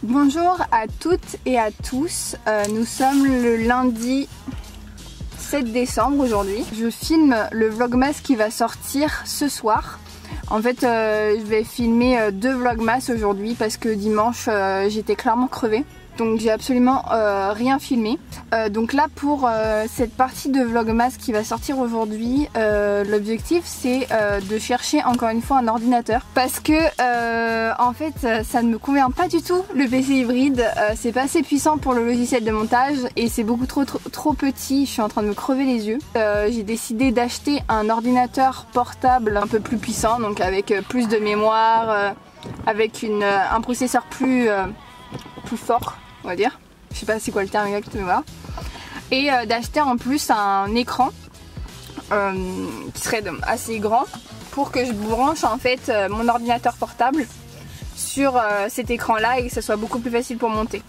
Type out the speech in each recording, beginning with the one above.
Bonjour à toutes et à tous, nous sommes le lundi 7 décembre aujourd'hui. Je filme le vlogmas qui va sortir ce soir. En fait je vais filmer 2 vlogmas aujourd'hui parce que dimanche j'étais clairement crevée. Donc j'ai absolument rien filmé. Donc là pour cette partie de vlogmas qui va sortir aujourd'hui, l'objectif c'est de chercher encore une fois un ordinateur. Parce que en fait ça ne me convient pas du tout le PC hybride. C'est pas assez puissant pour le logiciel de montage et c'est beaucoup trop petit. Je suis en train de me crever les yeux. J'ai décidé d'acheter un ordinateur portable un peu plus puissant, donc avec plus de mémoire, avec un processeur plus fort, on va dire. Je sais pas c'est quoi le terme exact, mais voilà. Et d'acheter en plus un écran qui serait assez grand pour que je branche en fait mon ordinateur portable sur cet écran là et que ça soit beaucoup plus facile pour monter.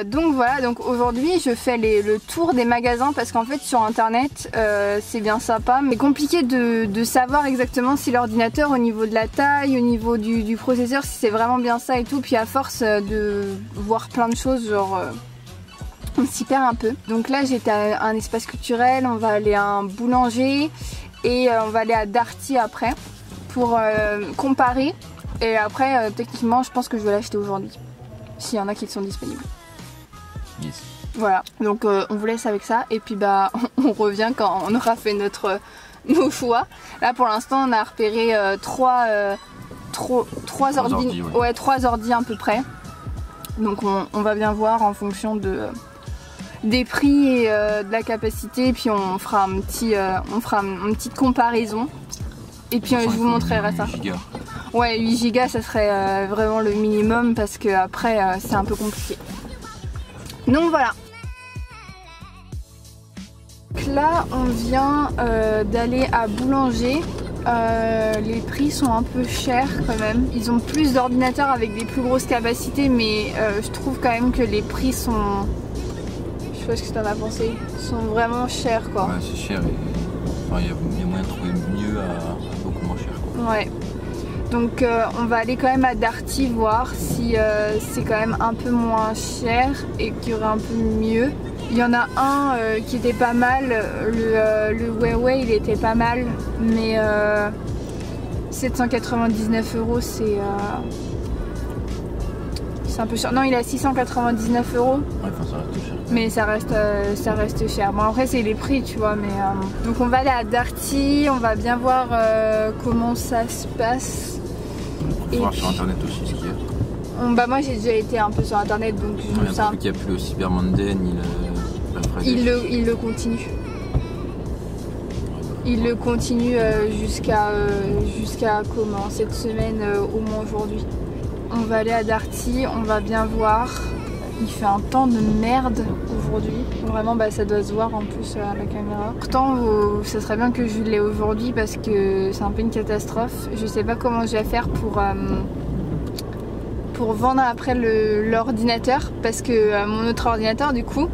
Donc voilà, donc aujourd'hui je fais le tour des magasins parce qu'en fait sur internet c'est bien sympa mais compliqué de savoir exactement si l'ordinateur au niveau de la taille, au niveau du processeur, si c'est vraiment bien ça et tout. Puis à force de voir plein de choses, genre on s'y perd un peu. Donc là j'étais à un espace culturel, on va aller à un boulanger et on va aller à Darty après pour comparer. Et après, techniquement, je pense que je vais l'acheter aujourd'hui, s'il y en a qui sont disponibles. Yes. Voilà, donc on vous laisse avec ça et puis bah on revient quand on aura fait nos choix. Là pour l'instant on a repéré 3 ordi, ouais, 3 ordi à peu près. Donc on va bien voir en fonction des prix et de la capacité, et puis on fera une petite comparaison. Et puis je vous montrerai ça. Giga. Ouais, 8 Go ça serait vraiment le minimum parce que après c'est un peu compliqué. Donc voilà. Donc là on vient d'aller à Boulanger. Les prix sont un peu chers quand même. Ils ont plus d'ordinateurs avec des plus grosses capacités, mais je trouve quand même que les prix sont... Je sais pas ce que tu en as pensé. Ils sont vraiment chers quoi. Ouais, c'est cher et enfin, il y a moyen de trouver mieux à beaucoup moins cher quoi. Ouais. Donc on va aller quand même à Darty voir si c'est quand même un peu moins cher et qu'il y aurait un peu mieux. Il y en a un qui était pas mal, le Huawei il était pas mal, mais 799 € c'est un peu cher. Non, il est à 699 €. Ouais, enfin, ça reste cher. Mais ça reste cher. Bon après c'est les prix tu vois, mais donc on va aller à Darty, on va bien voir comment ça se passe. Il faut voir sur internet aussi ce qu'il y a. Bah moi j'ai déjà été un peu sur internet donc je sais. Il n'y a plus le Cyber Monday ni la Friday. Il le continue. Il le continue jusqu'à comment, cette semaine au moins aujourd'hui. On va aller à Darty, on va bien voir. Il fait un temps de merde aujourd'hui. Vraiment bah ça doit se voir en plus à la caméra. Pourtant ça serait bien que je l'ai aujourd'hui parce que c'est un peu une catastrophe. Je sais pas comment je vais faire pour vendre après l'ordinateur parce que mon autre ordinateur du coup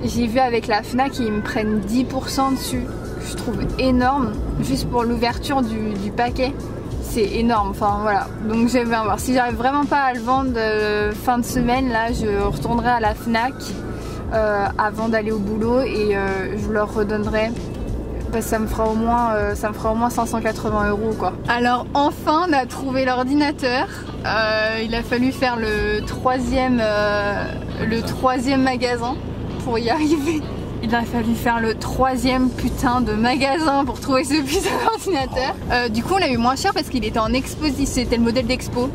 j'ai vu avec la Fnac ils me prennent 10% dessus. Je trouve énorme juste pour l'ouverture du paquet. C'est énorme, enfin voilà. Donc je vais voir. Si j'arrive vraiment pas à le vendre fin de semaine, là je retournerai à la Fnac avant d'aller au boulot et je leur redonnerai. Parce que ça me fera au moins 580 € quoi. Alors enfin on a trouvé l'ordinateur. Il a fallu faire le troisième magasin pour y arriver. Il a fallu faire le 3e putain de magasin pour trouver ce putain d'ordinateur. Du coup on l'a eu moins cher parce qu'il était en expo, c'était le modèle d'expo.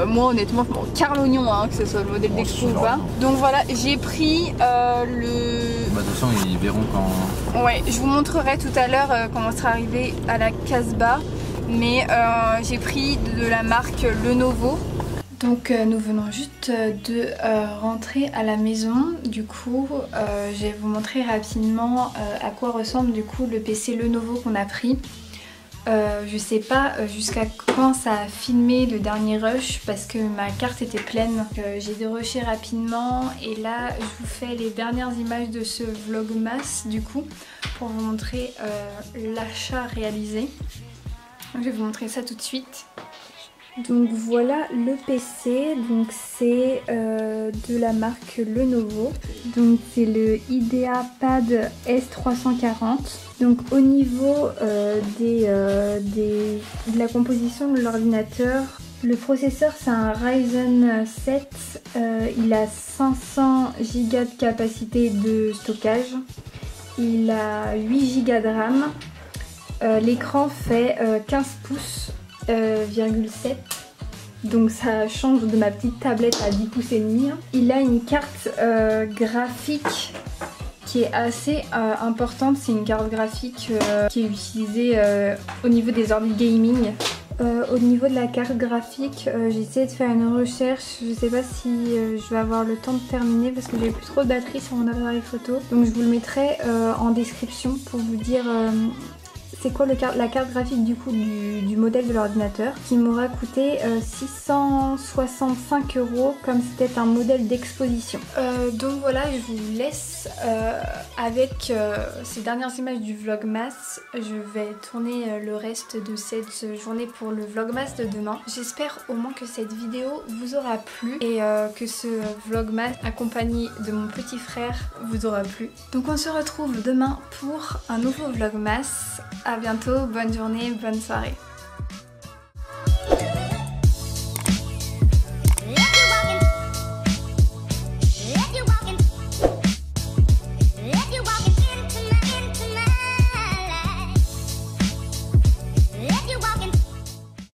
Moi honnêtement je m'en carre l'oignon hein, que ce soit le modèle d'expo ou pas. Donc voilà, j'ai pris le... Bah, de toute façon ils verront quand... Ouais, je vous montrerai tout à l'heure quand on sera arrivé à la Casbah. Mais j'ai pris de la marque Lenovo. Donc nous venons juste de rentrer à la maison. Du coup je vais vous montrer rapidement à quoi ressemble du coup le PC Lenovo qu'on a pris. Je sais pas jusqu'à quand ça a filmé le dernier rush parce que ma carte était pleine. J'ai dérusher rapidement et là je vous fais les dernières images de ce vlogmas du coup pour vous montrer l'achat réalisé. Je vais vous montrer ça tout de suite. Donc voilà le PC, donc c'est de la marque Lenovo, donc c'est le IdeaPad S340. Donc au niveau de la composition de l'ordinateur, le processeur c'est un Ryzen 7, il a 500 Go de capacité de stockage, il a 8 Go de RAM, l'écran fait 15 pouces. 7, donc ça change de ma petite tablette à 10 pouces et demi. Il a une carte graphique qui est assez importante, c'est une carte graphique qui est utilisée au niveau des ordi gaming. Au niveau de la carte graphique, j'ai essayé de faire une recherche, je sais pas si je vais avoir le temps de terminer parce que j'ai plus trop de batterie sur mon appareil photo, donc je vous le mettrai en description pour vous dire c'est quoi la carte graphique du coup du modèle de l'ordinateur, qui m'aura coûté 665 € comme c'était un modèle d'exposition. Donc voilà, je vous laisse avec ces dernières images du vlogmas. Je vais tourner le reste de cette journée pour le vlogmas de demain. J'espère au moins que cette vidéo vous aura plu et que ce vlogmas accompagné de mon petit frère vous aura plu. Donc on se retrouve demain pour un nouveau vlogmas. À bientôt, bonne journée, bonne soirée.